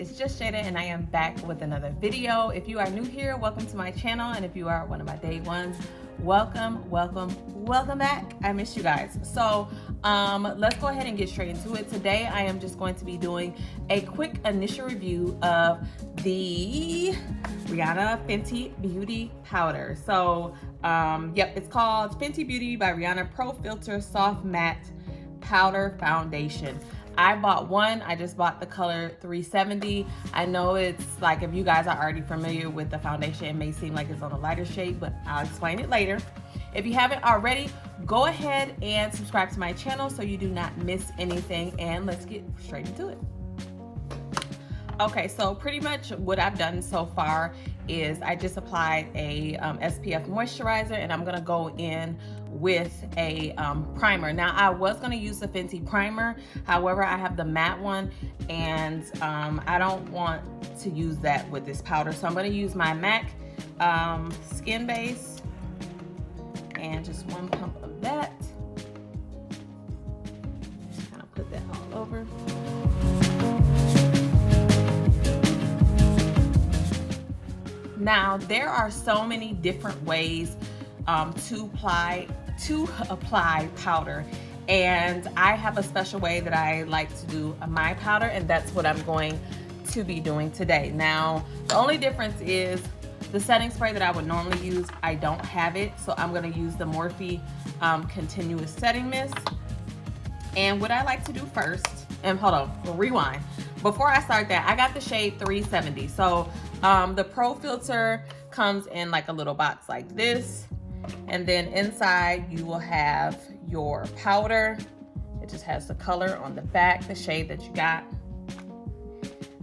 it's just Jada and I am back with another video. If you are new here, welcome to my channel, and if you are one of my day ones, welcome back. I miss you guys. So let's go ahead and get straight into it. Today I am just going to be doing a quick initial review of the Rihanna Fenty Beauty powder. So yep, it's called Fenty Beauty by Rihanna Pro Filt'r Soft Matte Powder Foundation. I bought one. I just bought the color 370. I know it's like, if you guys are already familiar with the foundation, it may seem like it's on a lighter shade, but I'll explain it later. If you haven't already, go ahead and subscribe to my channel so you do not miss anything, and let's get straight into it. Okay, so pretty much what I've done so far is I just applied a SPF moisturizer, and I'm gonna go in with a primer. Now, I was gonna use the Fenty primer, however, I have the matte one, and I don't want to use that with this powder. So I'm gonna use my MAC skin base, and just one pump of that. Just kind of put that all over. Now, there are so many different ways to apply powder, and I have a special way that I like to do my powder, and that's what I'm going to be doing today. Now, the only difference is the setting spray that I would normally use, I don't have it, so I'm going to use the Morphe Continuous Setting Mist. And what I like to do first, and hold on, we'll rewind. Before I start that, I got the shade 370. So the Pro Filt'r comes in like a little box like this, and then inside you will have your powder. It just has the color on the back, the shade that you got.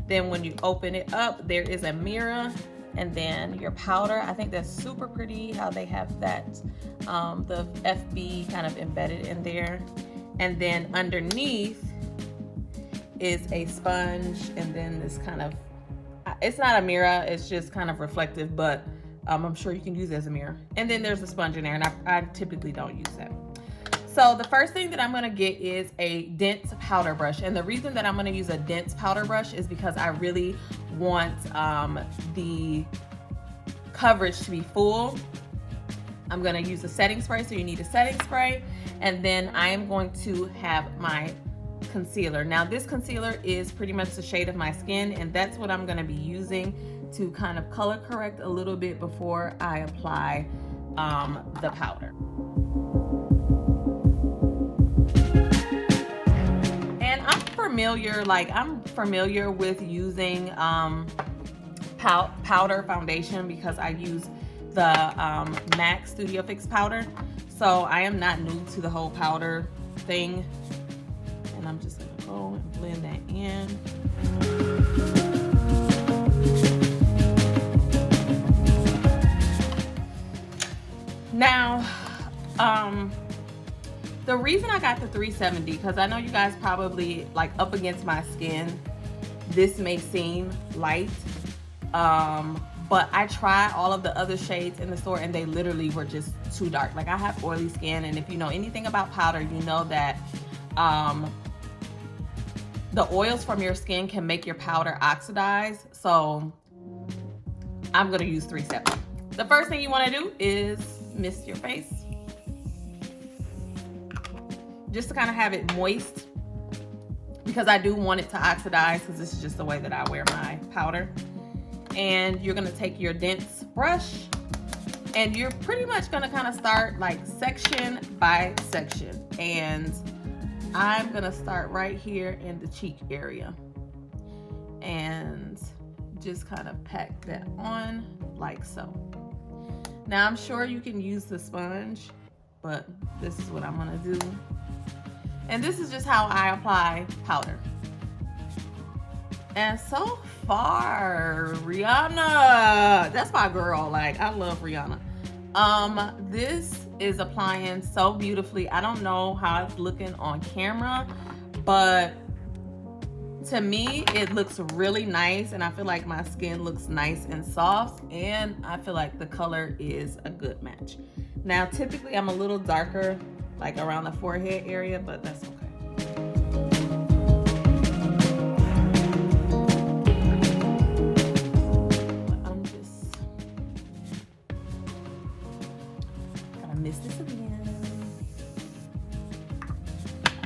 Then when you open it up, there is a mirror, and then your powder. I think that's super pretty how they have that, the FB kind of embedded in there. And then underneath is a sponge, and then this kind of, it's not a mirror, it's just kind of reflective, but I'm sure you can use it as a mirror. And then there's a sponge in there, and I typically don't use that. So the first thing that I'm gonna get is a dense powder brush. And the reason that I'm gonna use a dense powder brush is because I really want the coverage to be full. I'm gonna use a setting spray, so you need a setting spray. And then I am going to have my concealer. Now, this concealer is pretty much the shade of my skin, and that's what I'm gonna be using to kind of color correct a little bit before I apply the powder. And I'm familiar with using powder foundation because I use the MAC Studio Fix powder. So I am not new to the whole powder thing. And I'm just gonna go and blend that in. Now, the reason I got the 370, because I know you guys probably, like, up against my skin, this may seem light, but I tried all of the other shades in the store, and they literally were just too dark. Like, I have oily skin, and if you know anything about powder, you know that the oils from your skin can make your powder oxidize. So I'm gonna use 370. The first thing you wanna do is mist your face, just to kind of have it moist, because I do want it to oxidize, because this is just the way that I wear my powder. And you're gonna take your dense brush, and you're pretty much gonna kind of start like section by section. And I'm gonna start right here in the cheek area, and just kind of pack that on like so. Now, I'm sure you can use the sponge, but this is what I'm gonna do. And this is just how I apply powder. And so far, Rihanna, that's my girl. Like, I love Rihanna. This is applying so beautifully. I don't know how it's looking on camera, but to me, it looks really nice, and I feel like my skin looks nice and soft, and I feel like the color is a good match. Now, typically I'm a little darker, like around the forehead area, but that's okay.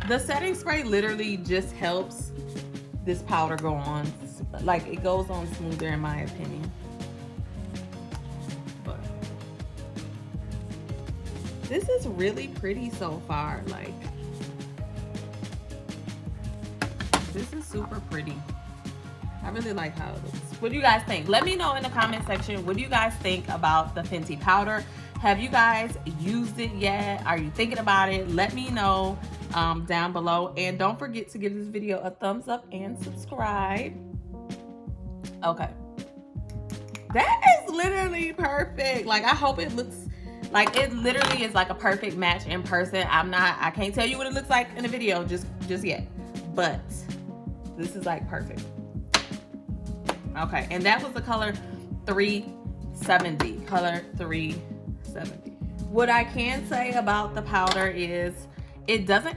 The setting spray literally just helps this powder go on, like it goes on smoother in my opinion. But this is really pretty so far. Like, this is super pretty. I really like how it looks. What do you guys think? Let me know in the comment section. What do you guys think about the Fenty powder? Have you guys used it yet? Are you thinking about it? Let me know down below. And don't forget to give this video a thumbs up and subscribe. Okay. That is literally perfect. Like, I hope it looks like it literally is like a perfect match in person. I can't tell you what it looks like in the video just yet. But this is like perfect. Okay, and that was the color 370. Color 370. What I can say about the powder is it doesn't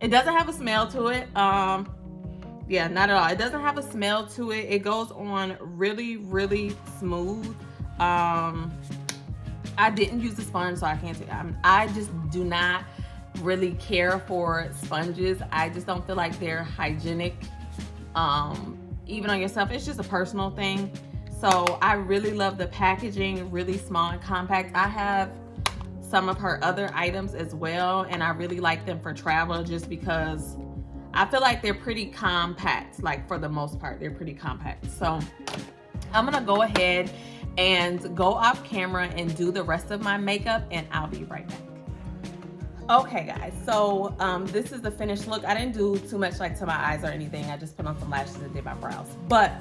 have a smell to it. Yeah, not at all. It doesn't have a smell to it. It goes on really, really smooth. I didn't use the sponge, so I can't say. I just do not really care for sponges. I just don't feel like they're hygienic. Even on yourself, it's just a personal thing. So I really love the packaging, really small and compact. I have some of her other items as well, and I really like them for travel just because I feel like they're pretty compact. Like, for the most part, they're pretty compact. So I'm gonna go ahead and go off camera and do the rest of my makeup, and I'll be right back. Okay guys, so this is the finished look. I didn't do too much like to my eyes or anything. I just put on some lashes and did my brows. But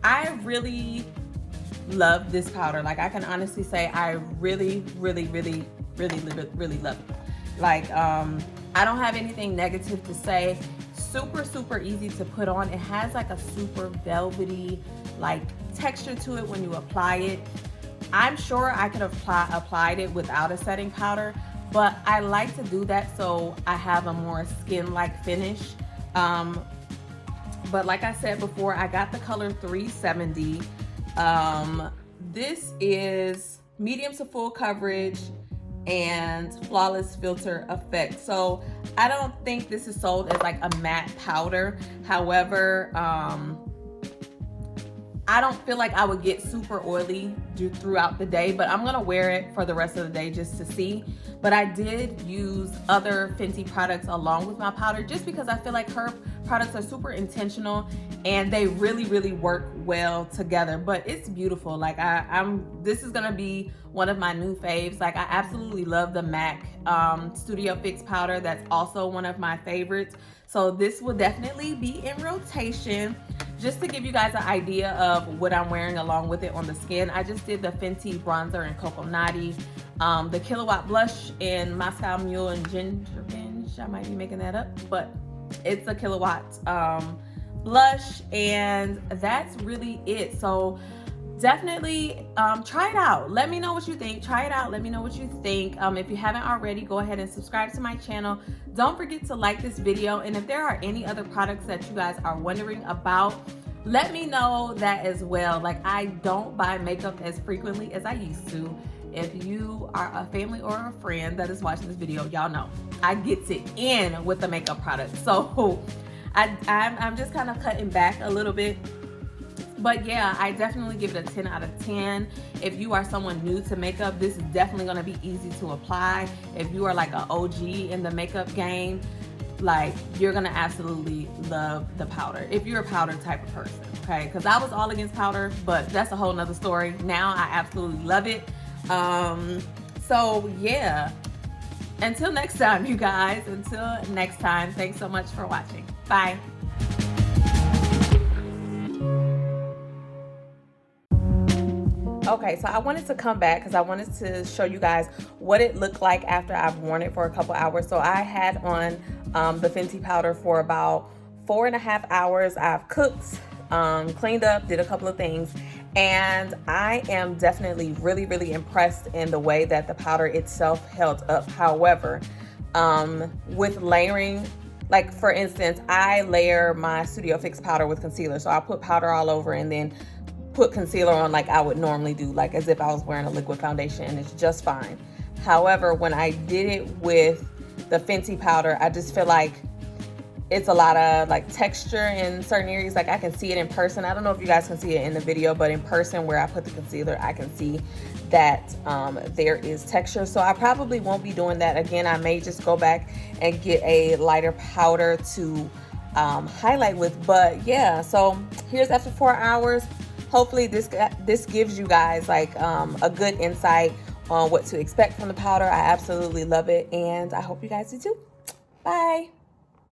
I really love this powder. Like, I can honestly say I really, really, really, really, really, really love it. Like, I don't have anything negative to say. Super, super easy to put on. It has like a super velvety like texture to it when you apply it. I'm sure I could have applied it without a setting powder, but I like to do that so I have a more skin-like finish. But like I said before, I got the color 370. This is medium to full coverage and flawless filter effect. So I don't think this is sold as like a matte powder. However, I don't feel like I would get super oily throughout the day, but I'm gonna wear it for the rest of the day just to see. But I did use other Fenty products along with my powder just because I feel like her products are super intentional and they really, really work well together. But it's beautiful. Like, this is gonna be one of my new faves. Like, I absolutely love the MAC Studio Fix powder. That's also one of my favorites. So this will definitely be in rotation. Just to give you guys an idea of what I'm wearing along with it on the skin, I just did the Fenty bronzer in Cocoa Naughty, the Kilowatt blush in Moscow Mule and Ginger Binge. I might be making that up, but it's a Kilowatt blush, and that's really it. So definitely try it out. Let me know what you think. Try it out. Let me know what you think. If you haven't already, go ahead and subscribe to my channel. Don't forget to like this video, and if there are any other products that you guys are wondering about, let me know that as well. Like, I don't buy makeup as frequently as I used to. If you are a family or a friend that is watching this video, y'all know I get it in with the makeup products. So I'm just kind of cutting back a little bit. But yeah, I definitely give it a 10 out of 10. If you are someone new to makeup, this is definitely gonna be easy to apply. If you are like an OG in the makeup game, like, you're gonna absolutely love the powder. If you're a powder type of person, okay? Because I was all against powder, but that's a whole nother story. Now I absolutely love it. So yeah, until next time, you guys, until next time, thanks so much for watching. Bye. Okay, so I wanted to come back because I wanted to show you guys what it looked like after I've worn it for a couple hours. So I had on the Fenty powder for about 4.5 hours. I've cooked, cleaned up, did a couple of things, and I am definitely really, really impressed in the way that the powder itself held up. However, with layering, like for instance, I layer my Studio Fix powder with concealer. So I'll put powder all over and then put concealer on like I would normally do, like as if I was wearing a liquid foundation, and it's just fine. However, when I did it with the Fenty powder, I just feel like it's a lot of like texture in certain areas. Like I can see it in person. I don't know if you guys can see it in the video, but in person where I put the concealer, I can see that there is texture. So I probably won't be doing that again. I may just go back and get a lighter powder to highlight with. But yeah, so here's after 4 hours. Hopefully this gives you guys like a good insight on what to expect from the powder. I absolutely love it, and I hope you guys do too. Bye.